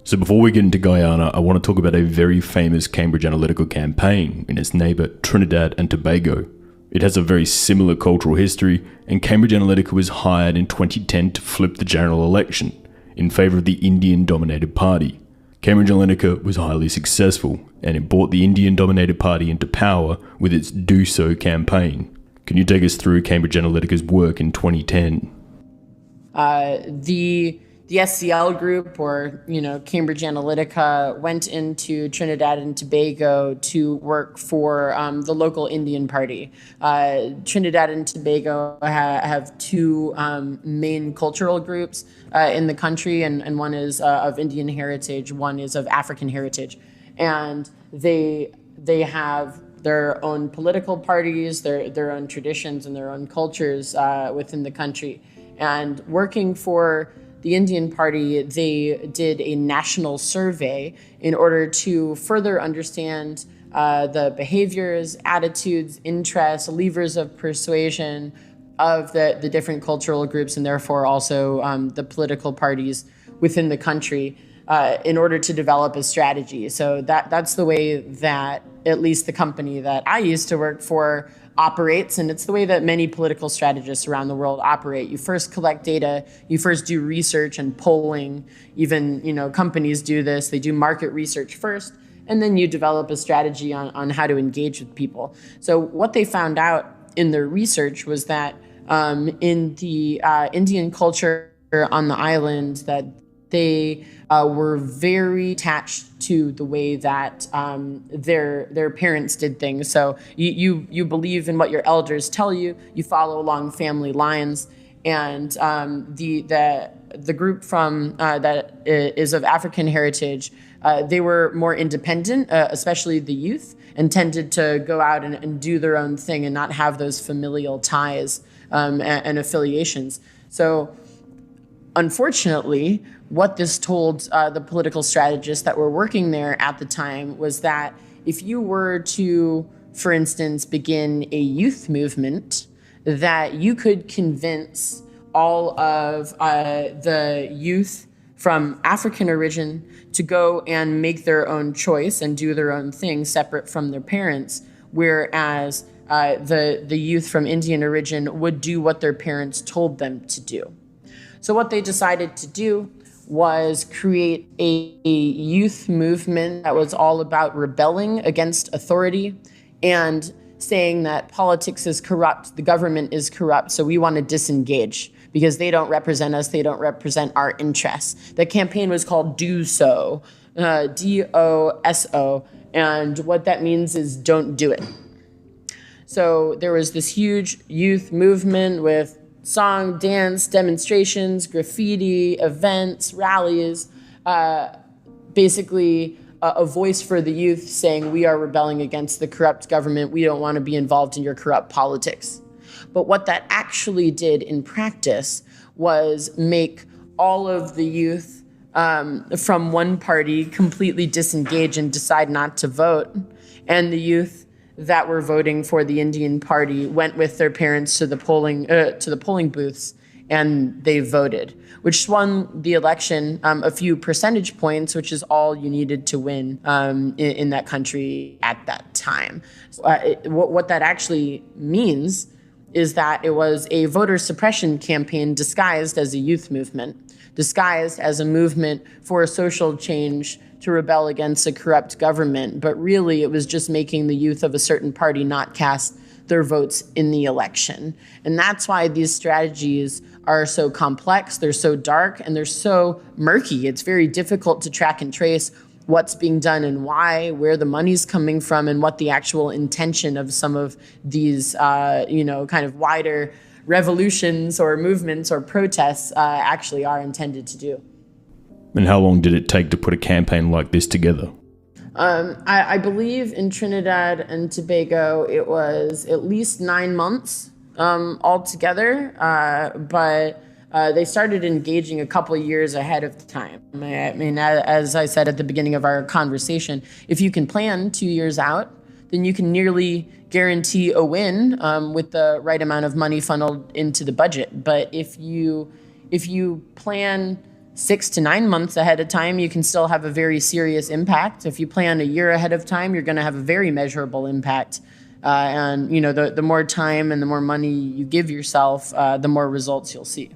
So before we get into Guyana, I want to talk about a very famous Cambridge Analytica campaign in its neighbour Trinidad and Tobago. It has a very similar cultural history, and Cambridge Analytica was hired in 2010 to flip the general election in favour of the Indian-dominated party. Cambridge Analytica was highly successful, and it brought the Indian-dominated party into power with its Do So campaign. Can you take us through Cambridge Analytica's work in 2010? The SCL group, or Cambridge Analytica, went into Trinidad and Tobago to work for the local Indian party. Trinidad and Tobago have two main cultural groups in the country, and one is of Indian heritage, one is of African heritage, and they have their own political parties, their own traditions, and their own cultures within the country. And working for the Indian Party, they did a national survey in order to further understand the behaviors, attitudes, interests, levers of persuasion of the different cultural groups, and therefore also the political parties within the country in order to develop a strategy. So that's the way that at least the company that I used to work for operates, and it's the way that many political strategists around the world operate. You first collect data, you first do research and polling. Even companies do this. They do market research first, and then you develop a strategy on how to engage with people. So what they found out in their research was that in the Indian culture on the island, that they were very attached to the way that their parents did things. So you believe in what your elders tell you. You follow along family lines, and the group from that is of African heritage. They were more independent, especially the youth, and tended to go out and do their own thing and not have those familial ties and affiliations. So, unfortunately, what this told the political strategists that were working there at the time was that if you were to, for instance, begin a youth movement, that you could convince all of the youth from African origin to go and make their own choice and do their own thing separate from their parents, whereas the youth from Indian origin would do what their parents told them to do. So what they decided to do was create a youth movement that was all about rebelling against authority and saying that politics is corrupt, the government is corrupt, so we want to disengage because they don't represent us, they don't represent our interests. The campaign was called Do So, DOSO, and what that means is don't do it. So there was this huge youth movement with song, dance, demonstrations, graffiti, events, rallies, basically a voice for the youth saying we are rebelling against the corrupt government. We don't want to be involved in your corrupt politics. But what that actually did in practice was make all of the youth from one party completely disengage and decide not to vote. And the youth that were voting for the Indian party went with their parents to the polling booths, and they voted, which won the election a few percentage points, which is all you needed to win in that country at that time. What that actually means is that it was a voter suppression campaign disguised as a youth movement, disguised as a movement for a social change to rebel against a corrupt government. But really, it was just making the youth of a certain party not cast their votes in the election. And that's why these strategies are so complex, they're so dark, and they're so murky. It's very difficult to track and trace what's being done and why, where the money's coming from, and what the actual intention of some of these, kind of wider revolutions or movements or protests actually are intended to do. And how long did it take to put a campaign like this together? I believe in Trinidad and Tobago, it was at least 9 months altogether, but they started engaging a couple of years ahead of the time. I mean, as I said at the beginning of our conversation, if you can plan 2 years out, then you can nearly guarantee a win with the right amount of money funneled into the budget. But if you plan 6 to 9 months ahead of time, you can still have a very serious impact. If you plan a year ahead of time, you're going to have a very measurable impact. And the more time and the more money you give yourself, the more results you'll see.